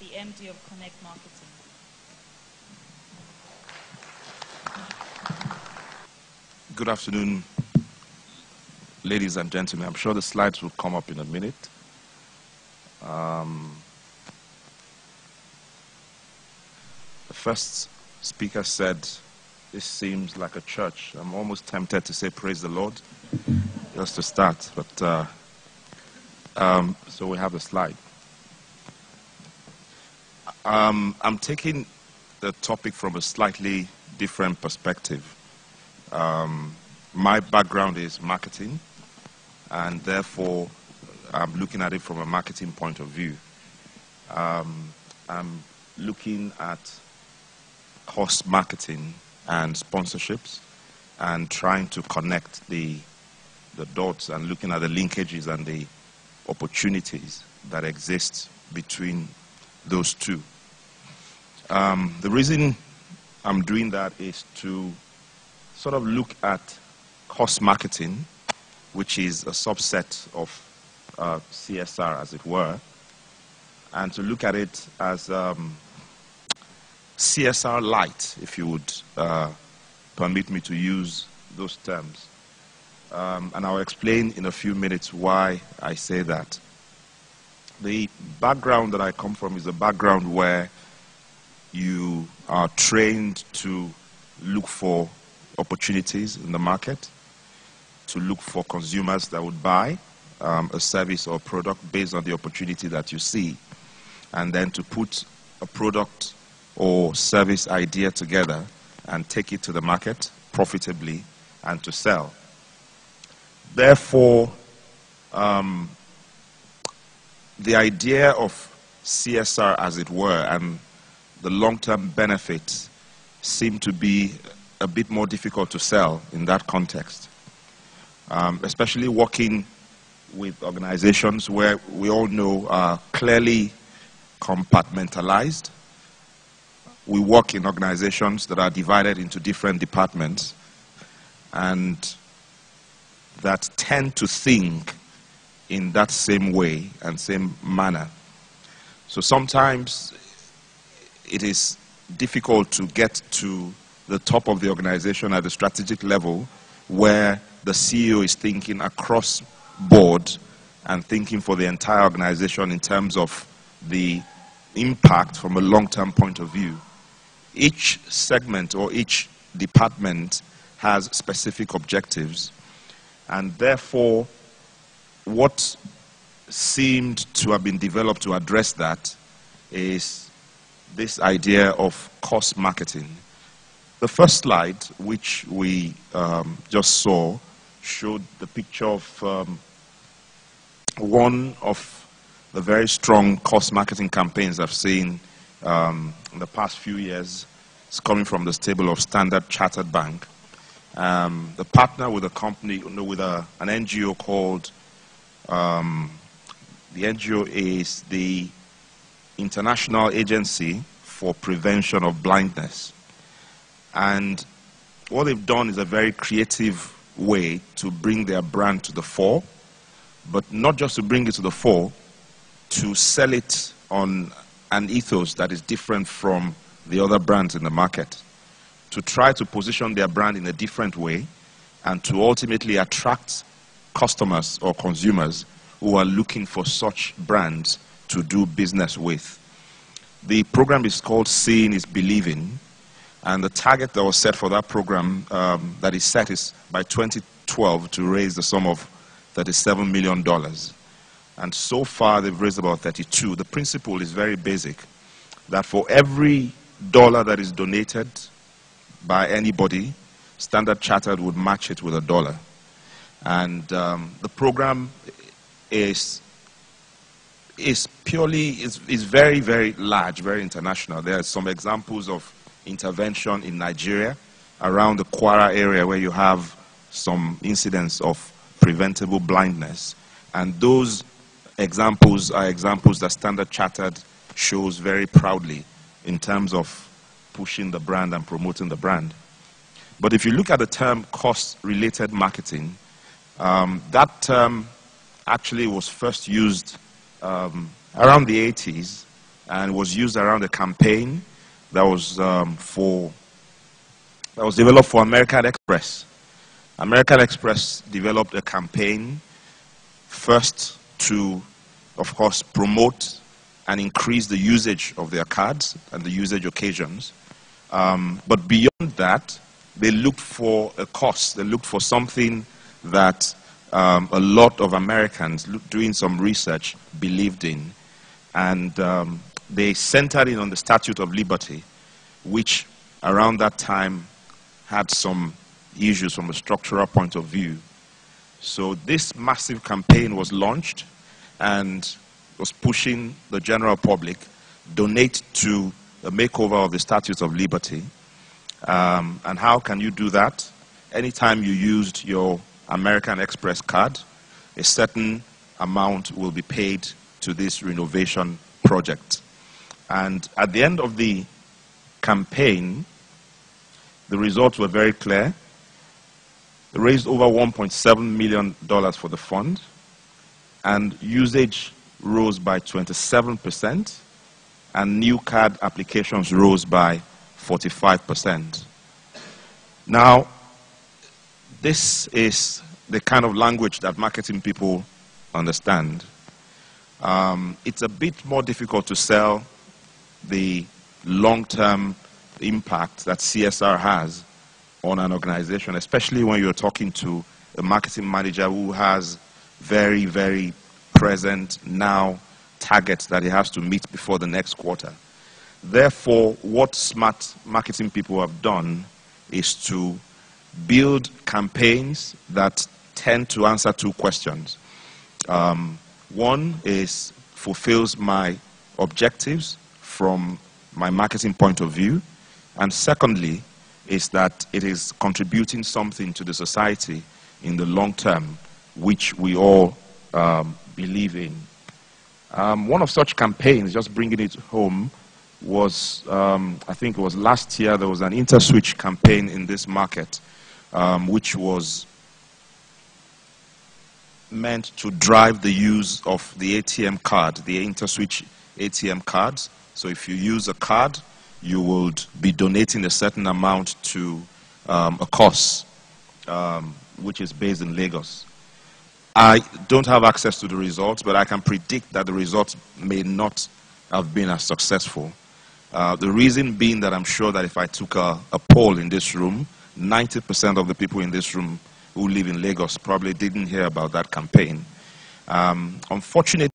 the MD of Connect Marketing. Good afternoon, ladies and gentlemen. I'm sure the slides will come up in a minute. The first speaker said, this seems like a church. I'm almost tempted to say praise the Lord, just to start. But so we have the slide. I'm taking the topic from a slightly different perspective. My background is marketing, and therefore I'm looking at it from a marketing point of view. I'm looking at cost marketing and sponsorships and trying to connect the dots and looking at the linkages and the opportunities that exist between those two. The reason I'm doing that is to sort of look at cost marketing, which is a subset of CSR, as it were, and to look at it as CSR light, if you would permit me to use those terms. And I'll explain in a few minutes why I say that. The background that I come from is a background where you are trained to look for opportunities in the market, to look for consumers that would buy a service or product based on the opportunity that you see, and then to put a product or service idea together and take it to the market profitably and to sell. Therefore, the idea of CSR, as it were, and the long-term benefits seem to be a bit more difficult to sell in that context, especially working with organizations where we all know are clearly compartmentalized. We work in organizations that are divided into different departments and that tend to think in that same way and same manner. So sometimes it is difficult to get to the top of the organization at the strategic level where the CEO is thinking across board and thinking for the entire organization in terms of the impact from a long-term point of view. Each segment or each department has specific objectives, and therefore what seemed to have been developed to address that is this idea of cost marketing. The first slide, which we just saw, showed the picture of one of the very strong cost marketing campaigns I've seen in the past few years. It's coming from the stable of Standard Chartered Bank. The partner with a company, with an NGO called, the NGO is the International Agency for Prevention of Blindness. And what they've done is a very creative way to bring their brand to the fore, but not just to bring it to the fore, to sell it on an ethos that is different from the other brands in the market, to try to position their brand in a different way and to ultimately attract customers or consumers who are looking for such brands to do business with. The program is called Seeing is Believing, and the target that was set for that program that is set is by 2012 to raise the sum of $37 million. And so far they've raised about 32. The principle is very basic, that for every dollar that is donated by anybody, Standard Chartered would match it with $1. And the program is very, very large, very international. There are some examples of intervention in Nigeria, around the Kwara area, where you have some incidents of preventable blindness. And those examples are examples that Standard Chartered shows very proudly in terms of pushing the brand and promoting the brand. But if you look at the term cost-related marketing, that term actually was first used around the 80s and was used around a campaign that was developed for American Express. American Express developed a campaign first to, of course, promote and increase the usage of their cards and the usage occasions. But beyond that, they looked for a cost. They looked for something that a lot of Americans doing some research believed in. And they centered in on the Statute of Liberty, which around that time had some issues from a structural point of view. So this massive campaign was launched and was pushing the general public donate to a makeover of the Statute of Liberty. And how can you do that? Anytime you used your American Express card, a certain amount will be paid to this renovation project. And at the end of the campaign, the results were very clear. They raised over $1.7 million for the fund, and usage rose by 27%, and new card applications rose by 45%. Now, this is the kind of language that marketing people understand. It's a bit more difficult to sell the long-term impact that CSR has on an organization, especially when you're talking to a marketing manager who has very, very present now targets that he has to meet before the next quarter. Therefore, what smart marketing people have done is to build campaigns that tend to answer two questions. One is, fulfills my objectives from my marketing point of view, and secondly is that it is contributing something to the society in the long term, which we all believe in. One of such campaigns, just bringing it home, was, I think it was last year, there was an InterSwitch campaign in this market, which was meant to drive the use of the ATM card, the InterSwitch ATM cards. So if you use a card, you would be donating a certain amount to a cause, which is based in Lagos. I don't have access to the results, but I can predict that the results may not have been as successful. The reason being that I'm sure that if I took a poll in this room, 90% of the people in this room who live in Lagos probably didn't hear about that campaign. Unfortunately,